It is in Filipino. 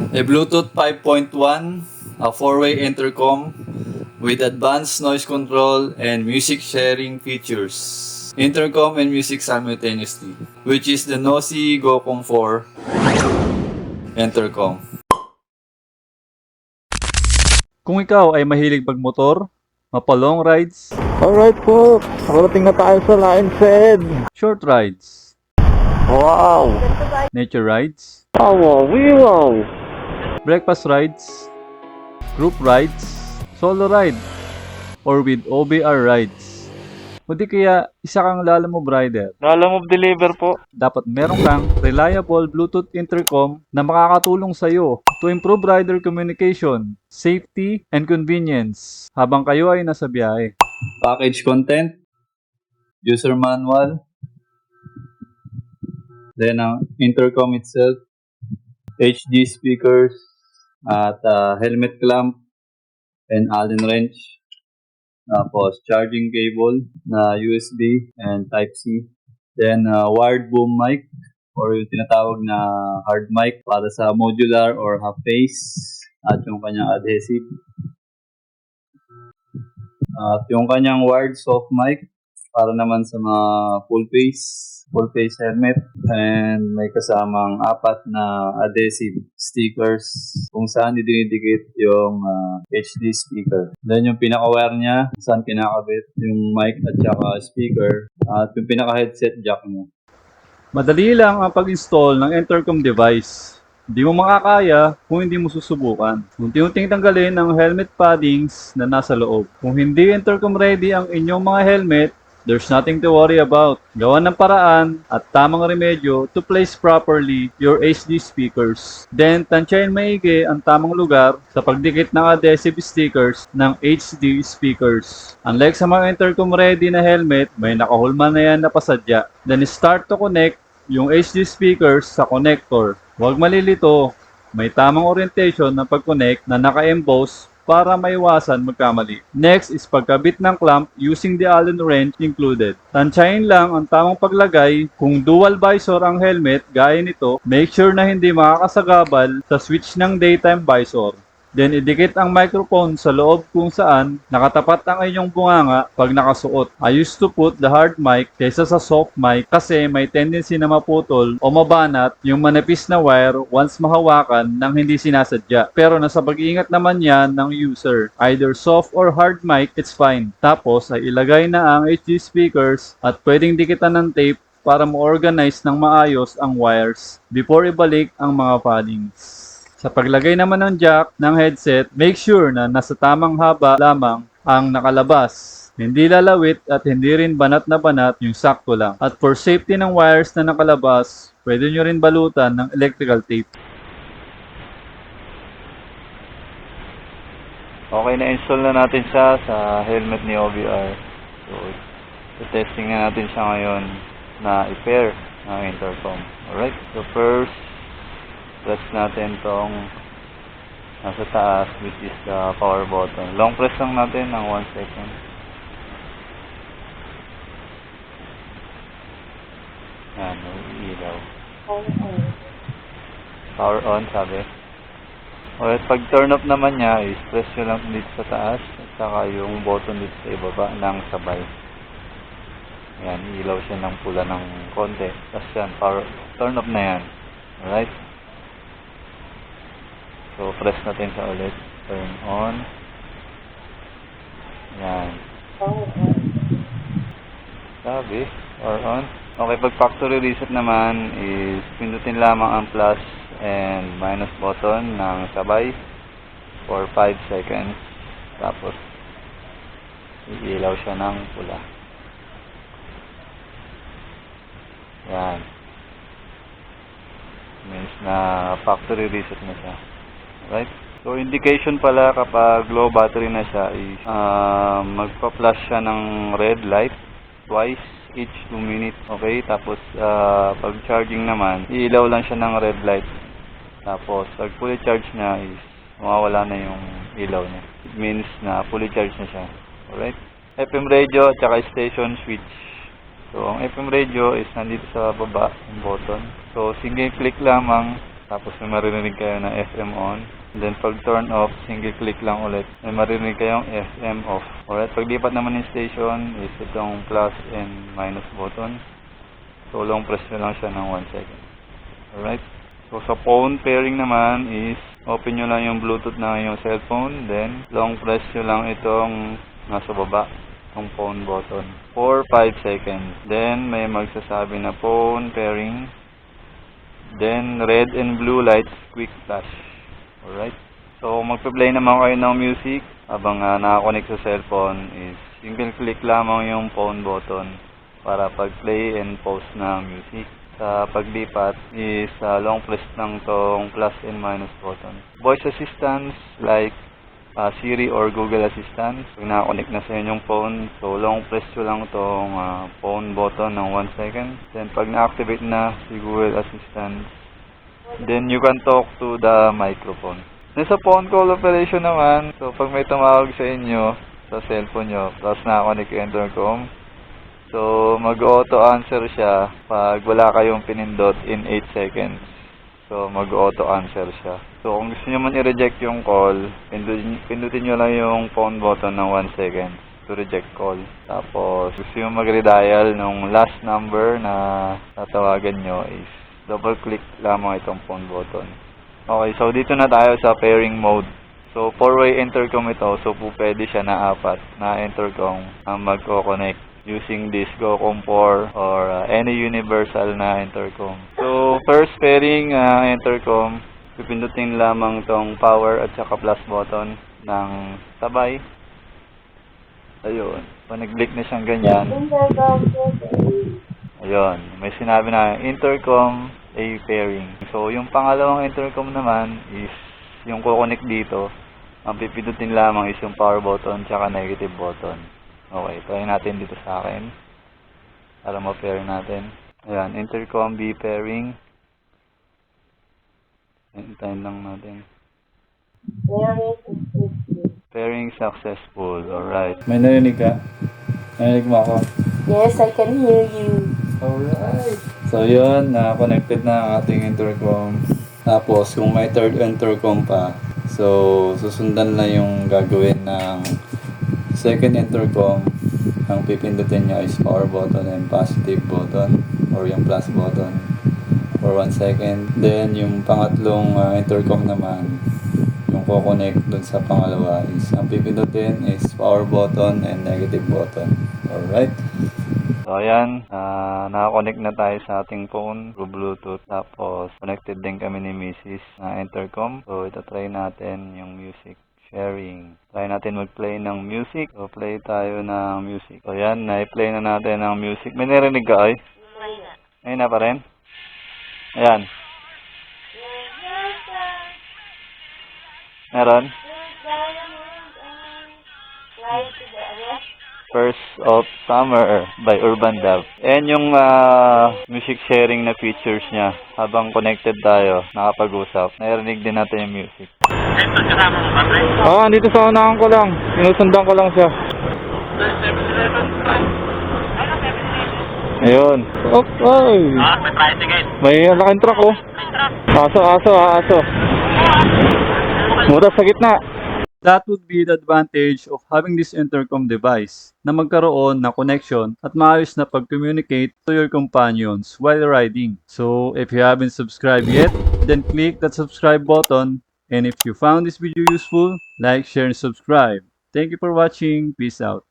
A Bluetooth 5.1, a 4-way intercom with advanced noise control and music sharing features. Intercom and music simultaneously, which is the Nosi Gocom 4 intercom. Kung ikaw ay mahilig magmotor, mapa-long rides, Alright po, nakarating na tayo sa Lion's short rides, Wow! nature rides, Wow! breakfast rides, group rides, solo ride, or with OBR rides. O di kaya isa kang lalamove rider. Lalamove deliver po. Dapat meron kang reliable Bluetooth intercom na makakatulong sa'yo to improve rider communication, safety, and convenience habang kayo ay nasa biyahe. Package content, user manual, then ang intercom itself, HD speakers, at helmet clamp, and Allen wrench. Tapos charging cable na USB and Type-C. Then wired boom mic or yung tinatawag na hard mic para sa modular or half face at yung kanyang adhesive. At yung kanyang wired soft mic para naman sa mga full face helmet, and may kasamang 4 na adhesive stickers kung saan idinidikit yung HD speaker. Then yung pinaka-wire niya, saan kinakabit yung mic at saka speaker, at yung pinaka-headset jack niya. Madali lang ang pag-install ng intercom device. Hindi mo makakaya kung hindi mo susubukan. Unti-unting tanggalin ang helmet paddings na nasa loob. Kung hindi intercom ready ang inyong mga helmet, there's nothing to worry about. Gawan ng paraan at tamang remedyo to place properly your HD speakers. Then, tansyahin maigi ang tamang lugar sa pagdikit ng adhesive stickers ng HD speakers. Unlike sa mga intercom ready na helmet, may nakahulma na yan na pasadya. Then, start to connect yung HD speakers sa connector. Huwag malilito, may tamang orientation ng pag-connect na naka-emboss para maiwasan magkamali. Next is pagkabit ng clamp using the Allen wrench included. Tansyahin lang ang tamang paglagay. Kung dual visor ang helmet, gaya nito, make sure na hindi makakasagabal sa switch ng daytime visor. Then, idikit ang microphone sa loob kung saan nakatapat ang inyong bunganga pag nakasuot. I used to put the hard mic kaysa sa soft mic kasi may tendency na maputol o mabanat yung manipis na wire once mahawakan nang hindi sinasadya. Pero nasa pag-iingat naman yan ng user. Either soft or hard mic, it's fine. Tapos ay ilagay na ang HD speakers at pwedeng dikitan ng tape para ma-organize ng maayos ang wires before ibalik ang mga paddings. Sa paglagay naman ng jack ng headset, make sure na nasa tamang haba lamang ang nakalabas. Hindi lalawit at hindi rin banat na banat, yung sakto lang. At for safety ng wires na nakalabas, pwede nyo rin balutan ng electrical tape. Okay, na-install na natin siya sa helmet ni OBR. So, testing na natin siya ngayon na i-pair ng intercom. Alright, so first, press natin tong nasa taas, which is the power button. Long press lang natin ng 1 second. Yan, may ilaw. Power on, sabi. Okay, pag turn off naman niya, is press nyo lang dito sa taas at saka yung button dito sa ibaba ng sabay. Yan, ilaw siya ng pula ng konti. Tapos yan, power, turn off na yan. Alright? So, press natin siya ulit. Turn on. Yan. Sabi, power on. Okay, pag factory reset naman is pindutin lamang ang plus and minus button ng sabay for 5 seconds. Tapos, iilaw siya ng pula. Yan. Means na factory reset na siya. Right? So, indication pala kapag low battery na siya is magpa-flash siya ng red light twice each 2 minutes. Okay? Tapos, pag charging naman, iilaw lang siya ng red light. Tapos, pag fully charge na is mawawala na yung ilaw niya. It means na fully charged na siya. Alright? FM radio at saka station switch. So, ang FM radio is nandito sa baba, yung button. So, sige click lamang Tapos may maririnig kayo na FM on. Then pag turn off, single click lang ulit. May maririnig kayong FM off. Alright, paglipat naman ng station is itong plus and minus button. So long press nyo lang siya ng 1 second. Alright. So sa phone pairing naman is open nyo lang yung Bluetooth na yung cellphone. Then long press nyo lang itong nasa baba, itong phone button for 5 seconds. Then may magsasabi na phone pairing. Then red and blue lights quick flash. Alright. So magpe-play naman kayo ng music habang nakakonect sa cellphone is single click lamang yung phone button para pag-play and pause na music. Sa paglipat is long press lang tong plus and minus button. Voice assistance like Siri or Google Assistant. Pag nakakonect na sa inyong phone, so long press nyo lang tong phone button ng 1 second. Then pag na-activate na si Google Assistant, then you can talk to the microphone. Then sa phone call operation naman, so pag may tumawag sa inyo sa cellphone nyo, tapos nakakonect yung intercom, so mag-auto answer siya pag wala kayong pinindot in 8 seconds. So mag-auto answer siya. So kung gusto nyo man i-reject yung call, pindutin nyo lang yung phone button ng 1 second to reject call. Tapos gusto nyo mag-redial nung last number na tatawagan nyo is double click lamang itong phone button. Okay, so dito na tayo sa pairing mode. So 4-way intercom ito, so pwede siya na 4 na intercom ang magko-connect using this GoCom 4 or any universal na intercom. So first pairing intercom, pipindutin lamang tong power at saka plus button ng sabay. Ayun, pag nag-blick na siyang ganyan, ayun, may sinabi na intercom A pairing. So yung pangalawang intercom naman is yung kukonek dito, ang pipindutin lamang is yung power button tsaka negative button. Okay, try natin dito sa akin para ma-pair natin. Ayan, intercom B pairing. Hintayin lang natin. Pairing successful. Alright. May narinig ka? Narinig mo ako? Yes, I can hear you. Alright. So yun, connected na ang ating intercom. Tapos kung may third intercom pa, so susundan na yung gagawin ng second intercom. Ang pipindutin niya is power button and positive button or yung plus button for 1 second. Then yung pangatlong intercom naman, yung ko-connect dun sa pangalawa is ang pipindutin is power button and negative button. Alright. So ayan, nakakonect na tayo sa ating phone through Bluetooth. Tapos connected din kami ni Mrs. na intercom. So ito try natin yung music sharing. Try natin mag-play ng music. So play tayo ng music. So ayan, na-play na natin ng music. May narinig ka ay? Ayun na pa rin? Ayan. Meron? First of Summer by Urban Dove. Ayan yung music sharing na features niya. Habang connected tayo, nakapag-usap. Narinig din natin yung music. Dito sa unahan ko lang. Sinusundan ko lang siya. Ayun. Ay. May tricycle. May laking truck oh. Aso. Mura sa gitna. That would be the advantage of having this intercom device na magkaroon ng connection at maayos na pag-communicate to your companions while riding. So, if you haven't subscribed yet, then click that subscribe button. And if you found this video useful, like, share, and subscribe. Thank you for watching. Peace out.